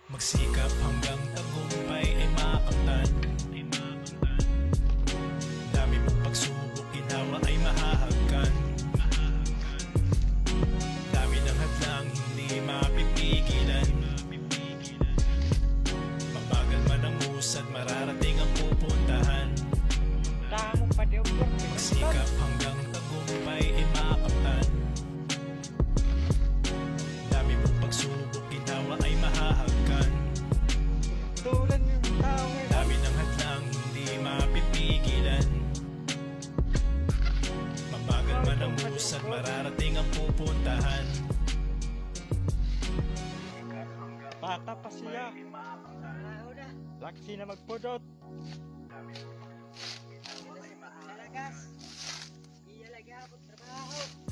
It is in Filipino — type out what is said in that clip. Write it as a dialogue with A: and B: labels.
A: Magsikap hanggang tagumpay ay makamtan. Dami mong pagsubok, ginawa ay mahahagkan. Dami ng hadlang, hindi mapipigilan. Mabagal man ang usad, mararating ang pupuntahan. Magsikap hanggang tagumpay ay makamtan. Dami mong pagsubok, ginawa ay mahahagkan. Dami ng hadlang, hindi mapipigilan. Mabagal man ang usad, mararating ang pupuntahan.
B: Bata pa siya. Laksi na magpudot.
C: Talagas. Iya lagi ako trabaho.